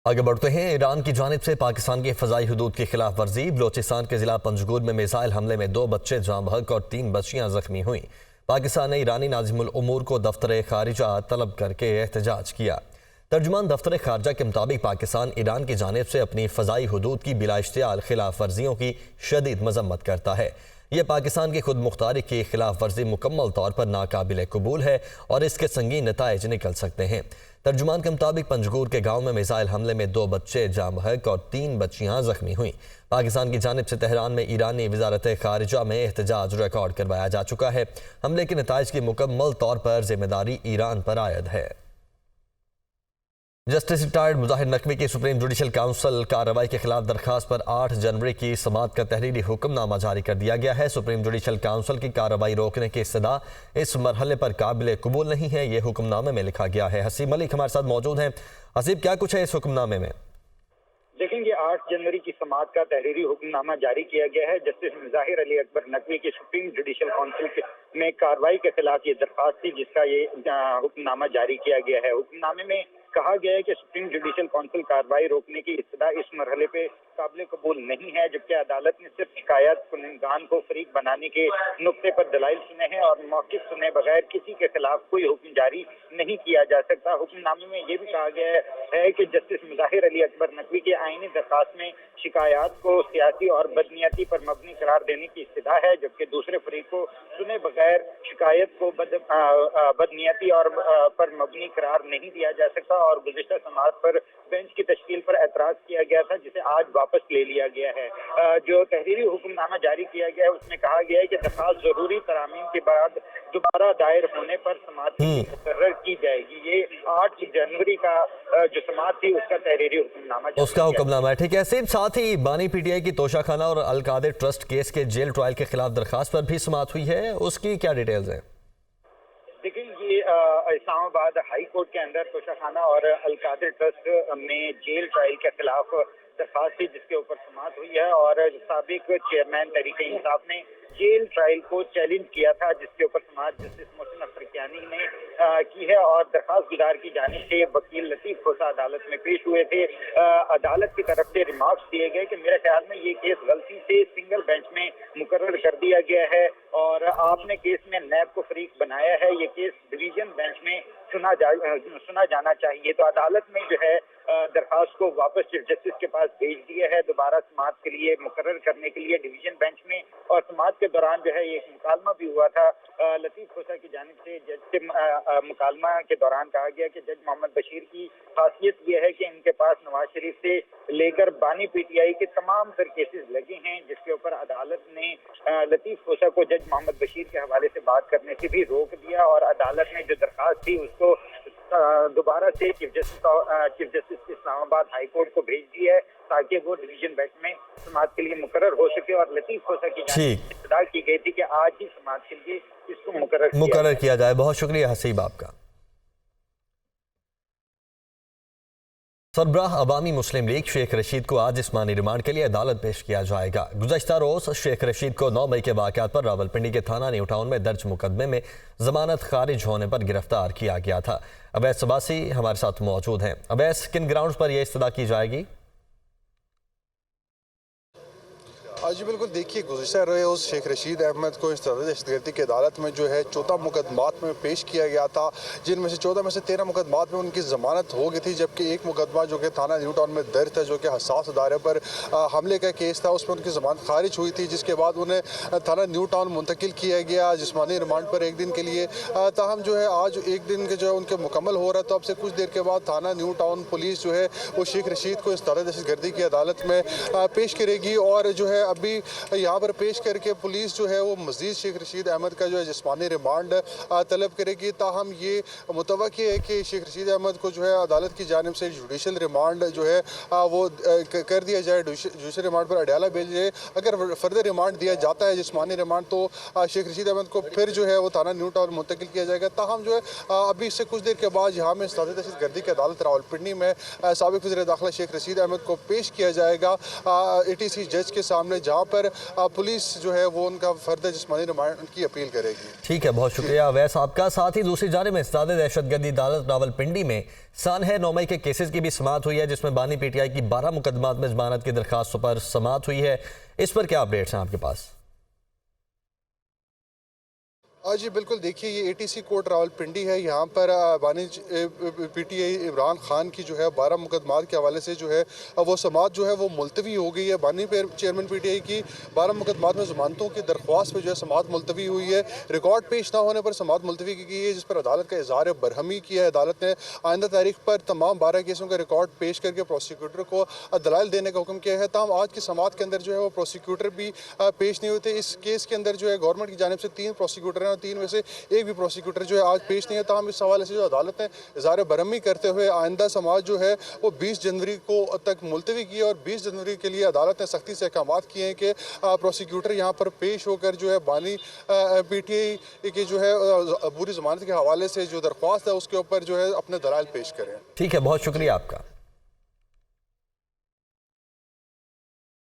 آگے بڑھتے ہیں۔ ایران کی جانب سے پاکستان کی فضائی حدود کی خلاف ورزی۔ بلوچستان کے ضلع پنجگور میں میزائل حملے میں 2 بچے جاں بحق اور 3 بچیاں زخمی ہوئیں۔ پاکستان نے ایرانی ناظم الامور کو دفتر خارجہ طلب کر کے احتجاج کیا۔ ترجمان دفتر خارجہ کے مطابق پاکستان ایران کی جانب سے اپنی فضائی حدود کی بلا اشتعال خلاف ورزیوں کی شدید مذمت کرتا ہے۔ یہ پاکستان کی خود مختاری کی خلاف ورزی مکمل طور پر ناقابل قبول ہے اور اس کے سنگین نتائج نکل سکتے ہیں۔ ترجمان کے مطابق پنجگور کے گاؤں میں میزائل حملے میں 2 بچے جاں بحق اور 3 بچیاں زخمی ہوئیں۔ پاکستان کی جانب سے تہران میں ایرانی وزارت خارجہ میں احتجاج ریکارڈ کروایا جا چکا ہے۔ حملے کے نتائج کی مکمل طور پر ذمہ داری ایران پر عائد ہے۔ جسٹس ریٹائرڈ مظاہر نقوی کی سپریم جوڈیشل کونسل کارروائی کے خلاف درخواست پر 8 جنوری کی سماعت کا تحریری حکم نامہ جاری کر دیا گیا ہے۔ سپریم جوڈیشل کونسل کی کارروائی روکنے کی استدعا اس مرحلے پر قابل قبول نہیں ہے، یہ حکم نامے میں لکھا گیا ہے۔ حسیب ملک ہمارے ساتھ موجود ہیں۔ حسیب، کیا کچھ ہے اس حکم نامے میں؟ دیکھیں، یہ 8 جنوری کی سماعت کا تحریری حکم نامہ جاری کیا گیا ہے۔ جسٹس مظاہر علی اکبر نقوی کی سپریم جوڈیشل کونسل میں کارروائی کے خلاف یہ درخواست تھی، جس کا یہ حکم نامہ جاری کیا گیا ہے۔ حکم نامے میں کہا گیا ہے کہ سپریم جوڈیشل کونسل کارروائی روکنے کی استدعا اس مرحلے پہ قابل قبول نہیں ہے، جبکہ عدالت نے صرف شکایت کنندگان کو فریق بنانے کے نقطے پر دلائل سنے ہیں اور موقف سنے بغیر کسی کے خلاف کوئی حکم جاری نہیں کیا جا سکتا۔ حکم نامے میں یہ بھی کہا گیا ہے کہ جسٹس مظاہر علی اکبر نقوی کے آئینی درخواست میں شکایات کو سیاسی اور بدنیتی پر مبنی قرار دینے کی استدعا ہے، جبکہ دوسرے فریق کو سنے بغیر شکایت کو بدنیتی اور پر مبنی قرار نہیں دیا جا سکتا، اور گزشتہ سماعت پر بینچ کی تشکیل پر اعتراض کیا گیا تھا، جسے آج واپس لے لیا گیا ہے۔ جو تحریری حکم نامہ جاری کیا گیا ہے اس میں کہا گیا ہے کہ درخواست ضروری ترامیم کے بعد دوبارہ دائر ہونے پر سماعت مقرر کی جائے گی۔ یہ 8 جنوری کا جو سماعت تھی اس کا تحریری حکم نامہ ہے۔ ٹھیک ہے صرف ساتھ ہی بانی پی ٹی آئی کی توشہ خانہ اور القادر ٹرسٹ کیس کے جیل ٹرائل کے خلاف درخواست پر بھی سماعت ہوئی ہے، اس کی کیا ڈیٹیلز ہیں؟ دیکھیں، یہ اسلام آباد ہائی کورٹ کے اندر توشہ خانہ اور القادر ٹرسٹ میں جیل ٹرائل کے خلاف درخواست تھی، جس کے اوپر سماعت ہوئی ہے، اور سابق چیئرمین تحریک انصاف نے جیل ٹرائل کو چیلنج کیا تھا، جس کے اوپر سماعت جسٹس محسن افریقیانی نے کی ہے، اور درخواست گزار کی جانب سے وکیل لطیف کھوسہ عدالت میں پیش ہوئے تھے۔ عدالت کی طرف سے ریمارکس دیے گئے کہ میرے خیال میں یہ کیس غلطی سے سنگل بینچ میں مقرر کر دیا گیا ہے اور آپ نے کیس میں نیب کو فریق بنایا ہے، یہ کیس ڈویژن بینچ میں سنا جانا چاہیے۔ تو عدالت نے جو ہے درخواست کو واپس چیف جسٹس کے پاس بھیج دیا ہے دوبارہ سماعت کے لیے مقرر کرنے کے لیے ڈویژن بینچ میں، اور سماعت کے دوران جو ہے ایک مکالمہ بھی ہوا تھا لطیف کھوسہ کی جانب سے۔ جج سے مکالمہ کے دوران کہا گیا کہ جج محمد بشیر کی خاصیت یہ ہے کہ ان کے پاس نواز شریف سے لے کر بانی پی ٹی آئی کے تمام تر کیسز لگے ہیں، جس کے اوپر عدالت نے لطیف کھوسہ کو جج محمد بشیر کے حوالے سے بات کرنے سے بھی روک دیا، اور عدالت نے جو درخواست تھی اس کو دوبارہ سے چیف جسٹس اسلام آباد ہائی کورٹ کو بھیج دی ہے تاکہ وہ ڈویژن بینچ میں سماعت کے لیے مقرر ہو سکے، اور لطیف کھوسہ کی جانب استدعا کی گئی تھی کہ آج ہی سماعت کے لیے اس کو مقرر کیا جائے۔ بہت شکریہ حسیب آپ کا۔ سربراہ عوامی مسلم لیگ شیخ رشید کو آج جسمانی ریمانڈ کے لیے عدالت پیش کیا جائے گا۔ گزشتہ روز شیخ رشید کو 9 مئی کے واقعات پر راولپنڈی کے تھانہ نیو ٹاؤن میں درج مقدمے میں ضمانت خارج ہونے پر گرفتار کیا گیا تھا۔ اویس عباسی ہمارے ساتھ موجود ہیں۔ اویس، کن گراؤنڈز پر یہ استدعا کی جائے گی؟ جی بالکل، دیکھیے گزشتہ روز شیخ رشید احمد کو دہشت گردی کی عدالت میں جو ہے 14 مقدمات میں پیش کیا گیا تھا، جن میں سے 14 میں سے 13 مقدمات میں ان کی ضمانت ہو گئی تھی، جبکہ ایک مقدمہ جو کہ تھانہ نیو ٹاؤن میں درج تھا جو کہ حساس ادارے پر حملے کا کیس تھا، اس میں ان کی ضمانت خارج ہوئی تھی، جس کے بعد انہیں تھانہ نیو ٹاؤن منتقل کیا گیا جسمانی ریمانڈ پر 1 دن کے لیے۔ تاہم جو ہے آج 1 دن کے جو ہے ان کے مکمل ہو رہا ہے، تو اب سے کچھ دیر کے بعد تھانہ نیو ٹاؤن پولیس جو ہے وہ شیخ رشید کو دہشت گردی کی عدالت میں پیش کرے گی، اور جو ہے ابھی یہاں پر پیش کر کے پولیس جو ہے وہ مزید شیخ رشید احمد کا جو ہے جسمانی ریمانڈ طلب کرے گی۔ تاہم یہ متوقع ہے کہ شیخ رشید احمد کو جو ہے عدالت کی جانب سے جوڈیشل ریمانڈ جو ہے وہ کر دیا جائے، جوڈیشل ریمانڈ پر اڈیالہ بھیج جائے۔ اگر فردر ریمانڈ دیا جاتا ہے جسمانی ریمانڈ، تو شیخ رشید احمد کو پھر جو ہے وہ تھانہ نیو ٹاؤن منتقل کیا جائے گا۔ تاہم جو ہے ابھی اس سے کچھ دیر کے بعد یہاں میں دہشت گردی کی عدالت راولپنڈی میں سابق وزیر داخلہ شیخ رشید احمد کو پیش کیا جائے گا ATC جج کے سامنے، जहाँ पर पुलिस जो है वो उनका फर्द जिस्मानी रिमांड की अपील करेगी। ठीक है, बहुत शुक्रिया अवैस आपका। साथ ही दूसरी जानिब में इस्ताद दहशतगर्दी अदालत रावलपिंडी में सानह 9 मई के केसेस की भी समाअत हुई है, जिसमें बानी पीटीआई की 12 मुकदमात में जमानत की दरखास्तों पर समाअत हुई है। इस पर क्या अपडेट्स हैं आपके पास? जी बिल्कुल, देखिए ये एटीसी कोर्ट रावलपिंडी है। यहाँ पर बानी पीटीआई इमरान खान की जो है 12 मुकदमात के हवाले से जो है वो समाअत जो है वो मुलतवी हो गई है। बानी चेयरमैन पीटीआई की 12 मुकदमात में जमानतों की दरख्वास्त पर जो है समाअत मुलतवी हुई है। रिकॉर्ड पेश ना होने पर समाअत मुलतवी की गई है, जिस पर अदालत का इजहार बरहमी किया है। अदालत ने आइंदा तारीख पर तमाम 12 केसों का रिकॉर्ड पेश करके प्रोसिक्यूटर को दलाइल देने का हुक्म किया है। तमाम आज की समाअत के अंदर जो है वो प्रोसिक्यूटर भी पेश नहीं होते। इस केस के अंदर जो है गवर्नमेंट की जानिब से 3 प्रोसिक्यूटर हैं और 3 में से एक भी प्रोसिक्यूटर जो है आज पेश नहीं है। तमाम इस हवाले से जो अदालत ने इज़हार बरहमी करते हुए आइंदा समाअत जो है वो 20 जनवरी को तक मुलतवी की है और 20 जनवरी के लिए अदालत ने सख्ती से अहकामात किए हैं कि प्रोसिक्यूटर यहाँ पर पेश होकर जो है बानी पीटीआई की जो है अबूरी जमानत के हवाले से जो दरख्वास्त है उसके ऊपर जो है अपने दलाइल पेश करें। ठीक है, बहुत शुक्रिया आपका।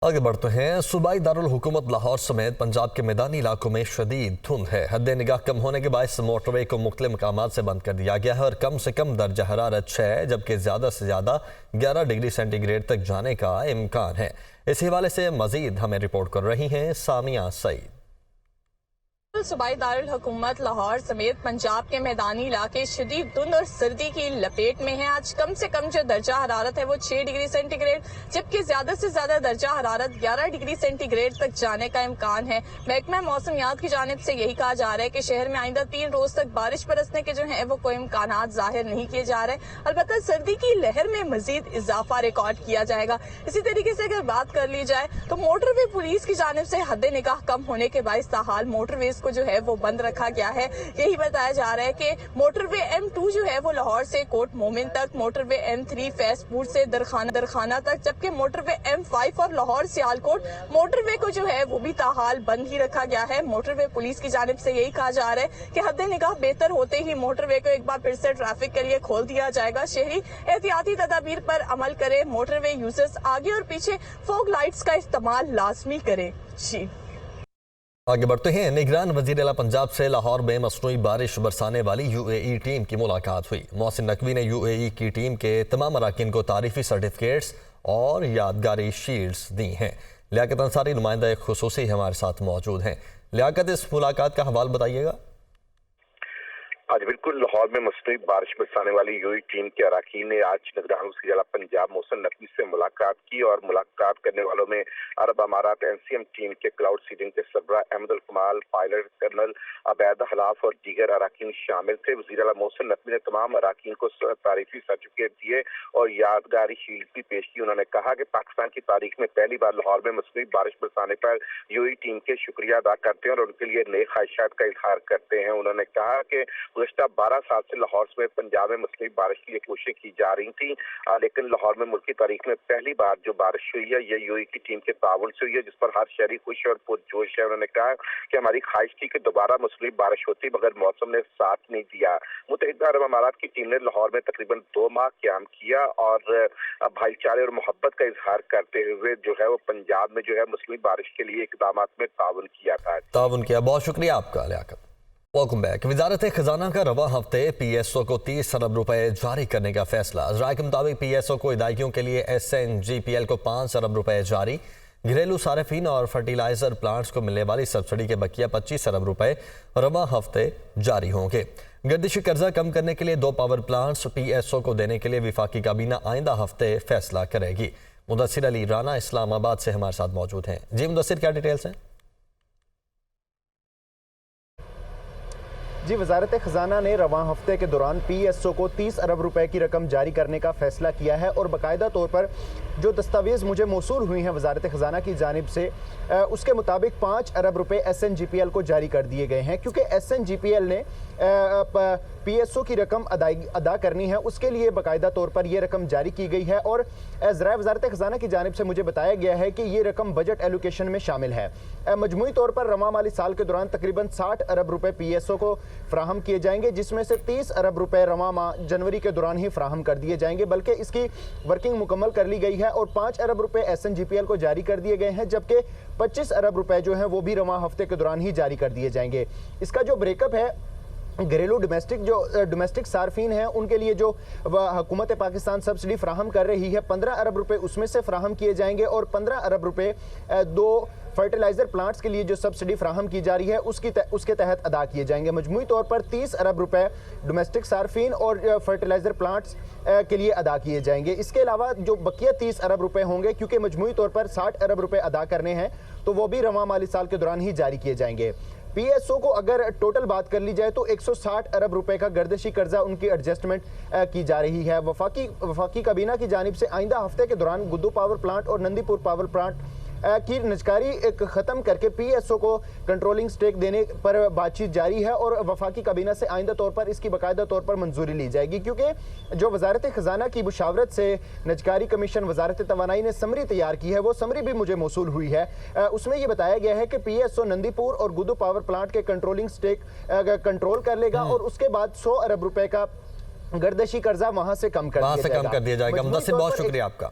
आगे बढ़ते हैं। सूबाई दारुल हुकूमत लाहौर समेत पंजाब के मैदानी इलाकों में शदीद धुंध है। हद निगाह कम होने के बायस मोटरवे को मुख्तलिफ मकामात से बंद कर दिया गया है और कम से कम दर्जा हरारत 6 जबकि ज़्यादा से ज़्यादा 11 डिग्री सेंटीग्रेड तक जाने का इम्कान है। इस हवाले से मज़ीद हमें रिपोर्ट कर रही हैं सामिया सईद। सूबाई दारुल हुकूमत लाहौर समेत पंजाब के मैदानी इलाके शदीद धुंध और सर्दी की लपेट में हैं। आज कम से कम जो दर्जा हरारत है वो 6 डिग्री सेंटीग्रेड जबकि ज्यादा से ज्यादा दर्जा हरारत 11 डिग्री सेंटीग्रेड तक जाने का इम्कान है। महकमा मौसमियात की जानिब से यही कहा जा रहा है कि शहर में आइंदा 3 रोज तक बारिश बरसने के जो है वो कोई इम्कानात जाहिर नहीं किए जा रहे। अलबत्ता सर्दी की लहर में मजीद इजाफा रिकॉर्ड किया जाएगा। इसी तरीके से अगर बात कर ली जाए तो मोटरवे पुलिस की जानिब से हद निगाह कम होने के बायस ताहाल मोटरवेज को जो है वो बंद रखा गया है। यही बताया जा रहा है कि मोटरवे M2 जो है वो लाहौर से कोट मोमिन तक, मोटरवे M3 फैसपुर से दरखाना तक, जबकि मोटरवे M5 और लाहौर सियालकोट मोटरवे को जो है वो भी ताहाल बंद ही रखा गया है। मोटरवे पुलिस की जानिब से यही कहा जा रहा है कि हद निगाह बेहतर होते ही मोटरवे को एक बार फिर से ट्रैफिक के लिए खोल दिया जाएगा। शहरी एहतियाती तदाबीर पर अमल करे, मोटरवे यूजर्स आगे और पीछे फॉग लाइट्स का इस्तेमाल लाजमी करे। जी आगे बढ़ते हैं। निगरान वज़ीर आला पंजाब से लाहौर में मसनूई बारिश बरसाने वाली UAE टीम की मुलाकात हुई। मोहसिन नकवी ने UAE की टीम के तमाम अराकीन को तारीफी सर्टिफिकेट्स और यादगारी शील्ड्स दी हैं। लियाकत अंसारी नुमाइंदा एक खुसूसी हमारे साथ मौजूद हैं। लियाकत, इस मुलाकात का हवाला बताइएगा। आज बिल्कुल लाहौर में मसनूई बारिश बरसाने वाली UAE टीम के अराकीन ने आज निगरान वज़ीर आला पंजाब मोहसिन नकवी से मुलाकात की और मुलाकात करने वालों में अरब अमारात NCM टीम के क्लाउड सीडिंग के सरबरा अहमद अल कमाल, पायलट कर्नल अबैद हलाफ और दीगर अराकीन शामिल थे। वज़ीर आला मोहसिन नकवी ने तमाम अराकीन को तारीफी सर्टिफिकेट दिए और यादगारी शील्ड भी पेश की। उन्होंने कहा कि पाकिस्तान की तारीख में पहली बार लाहौर में मसनूई बारिश बरसाने पर UAE टीम के शुक्रिया अदा करते हैं और उनके लिए नई ख्वाहिशात का इजहार करते हैं। उन्होंने कहा कि गुज़श्ता 12 साल से लाहौर में पंजाब में मसनूई बारिश की कोशिशें की जा रही थी, लेकिन लाहौर में मुल्क की तारीख में पहली बार जो बारिश हुई है ये UAE की टीम के ताउन से हुई है, जिस पर हर शहरी खुश और पुरजोश है। उन्होंने कहा कि हमारी ख्वाहिश थी कि दोबारा मसनूई बारिश होती मगर मौसम ने साथ नहीं दिया। मुत्तहिदा अरब अमारात की टीम ने लाहौर में तकरीबन 2 माह क़याम किया और भाईचारे और मोहब्बत का इजहार करते हुए जो है वो पंजाब में जो है मसनूई बारिश के लिए इक़दामात में ताउन किया था। बहुत शुक्रिया आपका लियाकत। Welcome back. वजारत खजाना का रवा हफ्ते PSO को 30 अरब रुपए जारी करने का फैसला। राय के मुताबिक PSO को इदायगियों के लिए SNGPL को 5 अरब रुपए जारी। घरेलू सार्फिन और फर्टिलाइजर प्लांट्स को मिलने वाली सब्सिडी के बकिया 25 अरब रुपए रवा हफ्ते जारी होंगे। गर्दिशी कर्जा कम करने के लिए 2 पावर प्लांट्स PSO को देने के लिए विफाकी काबीना आइंदा हफ्ते फैसला करेगी। मुदस्सिर अली राना इस्लामाबाद से हमारे साथ मौजूद हैं। जी मुदस्सिर, क्या डिटेल्स हैं? जी, वजारत खजाना ने रवां हफ्ते के दौरान PSO को 30 अरब रुपए की रकम जारी करने का फैसला किया है और बाकायदा तौर पर जो दस्तावेज़ मुझे मौसूल हुई हैं वजारत खजाना की जानिब से उसके मुताबिक 5 अरब रुपए SNGPL को जारी कर दिए गए हैं, क्योंकि SNGPL ने PSO की रकम अदा करनी है, उसके लिए बाकायदा तौर पर यह रकम जारी की गई है और ज़राए वजारत खजाना की जानिब से मुझे बताया गया है कि ये रकम बजट एलोकेशन में शामिल है। मजमूई तौर पर रवां माली साल के दौरान तकरीबन 60 अरब रुपए PSO को फराहम किए जाएंगे, जिसमें से 30 अरब रुपए रवां माह जनवरी के दौरान ही फराहम कर दिए जाएंगे, बल्कि इसकी वर्किंग मुकम्मल कर ली गई है और 5 अरब रुपए SNGPL को जारी कर दिए गए हैं, जबकि 25 अरब रुपए जो हैं वो भी रवां हफ्ते के दौरान ही जारी कर दिए जाएंगे। इसका जो ब्रेकअप है घरेलू डोमेस्टिक सार्फिन हैं उनके लिए जो हुकूमत पाकिस्तान सब्सिडी फराहम कर रही है 15 अरब रुपए उसमें से फराहम किए जाएंगे और 15 अरब रुपए दो फर्टिलाइजर प्लांट्स के लिए जो सब्सिडी फराहम की जा रही है उसके तहत अदा किए जाएंगे। मजमूई तौर पर 30 अरब रुपए डोमेस्टिक सार्फिन और फर्टिलाइजर प्लांट्स के लिए अदा किए जाएंगे। इसके अलावा जो बकिया 30 अरब रुपए होंगे, क्योंकि मजमूई तौर पर 60 अरब रुपए अदा करने हैं, तो वो भी रवां माली साल के दौरान ही जारी किए जाएंगे। PSO को अगर टोटल बात कर ली जाए तो 160 अरब रुपए का गर्दिशी कर्जा उनकी एडजस्टमेंट की जा रही है। वफाकी काबीना की जानिब से आइंदा हफ्ते के दौरान गुद्दू पावर प्लांट और नंदीपुर पावर प्लांट की निजकारी खत्म करके PSO को कंट्रोलिंग स्टेक देने पर बातचीत जारी है और वफाकी काबीना से आइंदा तौर पर इसकी बाकायदा तौर पर मंजूरी ली जाएगी, क्योंकि जो वजारत खजाना की मुशावरत से निजकारी कमीशन वजारत तवानाई ने समरी तैयार की है, वो समरी भी मुझे मौसूल हुई है। उसमें ये बताया गया है कि PSO नंदीपुर और गुद्दू पावर प्लांट के कंट्रोलिंग स्टेक कंट्रोल कर लेगा और उसके बाद 100 अरब रुपए का गर्दिशी कर्जा वहां से कम कर दिया जाएगा। मुद्दसिर, बहुत शुक्रिया आपका।